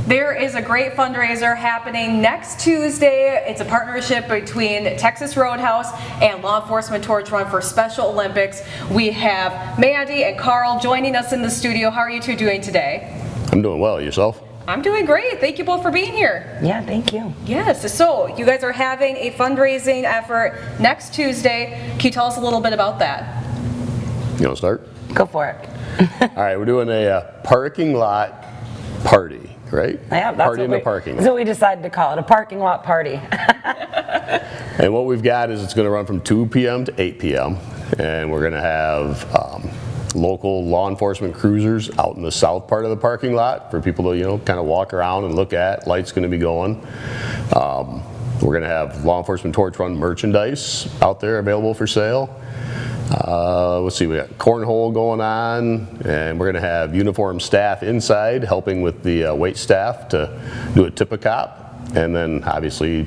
There is a great fundraiser happening next Tuesday. It's a partnership between Texas Roadhouse and Law Enforcement Torch Run for Special Olympics. We have Mandy and Carl joining us in the studio. How are you two doing today? I'm doing well. Yourself? I'm doing great. Thank you both for being here. Yeah, thank you. Yes, so you guys are having a fundraising effort next Tuesday. Can you tell us a little bit about that? You want to start? Go for it. All right, we're doing a parking lot party, right? Yeah, that's party in the parking lot. That's what we decided to call it, a parking lot party. And what we've got is it's going to run from 2 p.m. to 8 p.m. And we're going to have local law enforcement cruisers out in the south part of the parking lot for people to, kind of walk around and look at. Lights going to be going. We're going to have Law Enforcement Torch Run merchandise out there available for sale. Let's see, we got cornhole going on, and we're going to have uniformed staff inside helping with the wait staff to do a tip a cop, and then obviously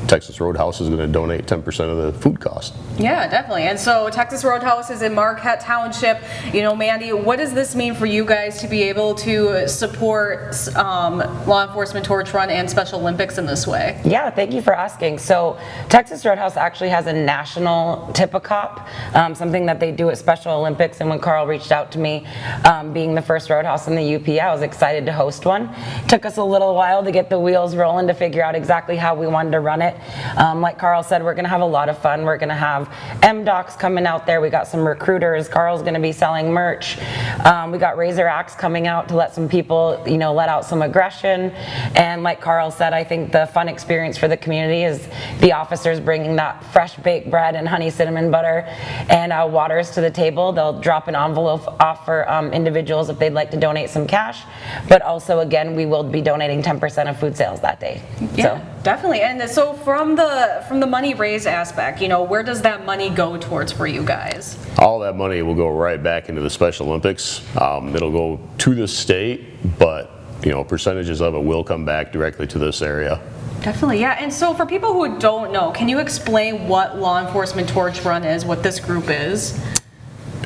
Texas Roadhouse is going to donate 10% of the food cost. Yeah, definitely. And so Texas Roadhouse is in Marquette Township. Mandy, what does this mean for you guys to be able to support Law Enforcement Torch Run and Special Olympics in this way? Yeah, thank you for asking. So Texas Roadhouse actually has a national tip-a-cop, something that they do at Special Olympics. And when Carl reached out to me, being the first roadhouse in the UP, I was excited to host one. Took us a little while to get the wheels rolling to figure out exactly how we wanted to run it. Like Carl said, we're going to have a lot of fun. We're going to have M-Docs coming out there. We got some recruiters. Carl's going to be selling merch. We got Razor Axe coming out to let some people, let out some aggression. And like Carl said, I think the fun experience for the community is the officers bringing that fresh baked bread and honey cinnamon butter and waters to the table. They'll drop an envelope off for individuals if they'd like to donate some cash. But also, again, we will be donating 10% of food sales that day. Yeah, definitely. And so from the money raised aspect, where does that money go towards for you guys? All that money will go right back into the Special Olympics. It'll go to the state, but percentages of it will come back directly to this area. Definitely, yeah. And so for people who don't know, can you explain what Law Enforcement Torch Run is, what this group is?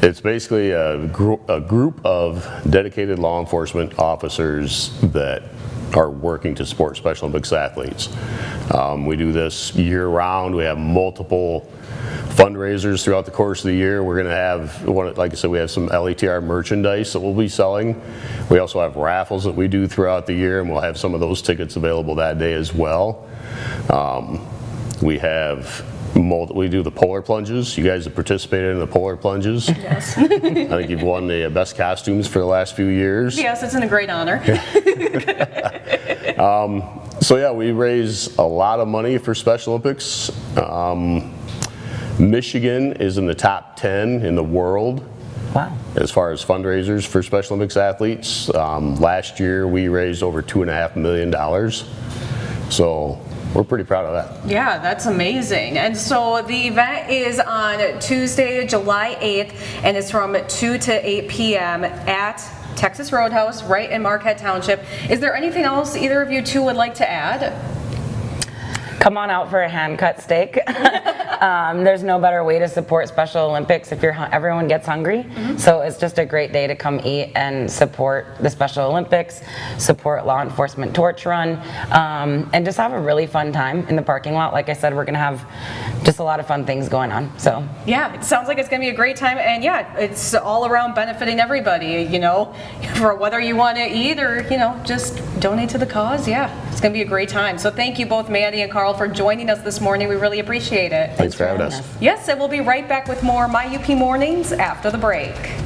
It's basically a group of dedicated law enforcement officers that are working to support Special Olympics athletes. We do this year round. We have multiple fundraisers throughout the course of the year. We're going to have, like I said, we have some LETR merchandise that we'll be selling. We also have raffles that we do throughout the year, and we'll have some of those tickets available that day as well. We do the polar plunges. You guys have participated in the polar plunges. Yes. I think you've won the best costumes for the last few years. Yes, it's a great honor. So yeah, we raise a lot of money for Special Olympics. Michigan is in the top 10 in the world. Wow. As far as fundraisers for Special Olympics athletes. Last year we raised over $2.5 million. So we're pretty proud of that. Yeah, that's amazing. And so the event is on Tuesday, July 8th, and it's from 2 to 8 p.m. at Texas Roadhouse, right in Marquette Township. Is there anything else either of you two would like to add? Come on out for a hand-cut steak. There's no better way to support Special Olympics if everyone gets hungry. Mm-hmm. So it's just a great day to come eat and support the Special Olympics, support Law Enforcement Torch Run, and just have a really fun time in the parking lot. Like I said, we're going to have just a lot of fun things going on. So yeah, it sounds like it's going to be a great time, and yeah, it's all around benefiting everybody. For whether you want to eat or just donate to the cause. Yeah, it's going to be a great time. So thank you both, Mandy and Carl, for joining us this morning. We really appreciate it. Thanks for having us. Yes, and we'll be right back with more My UP Mornings after the break.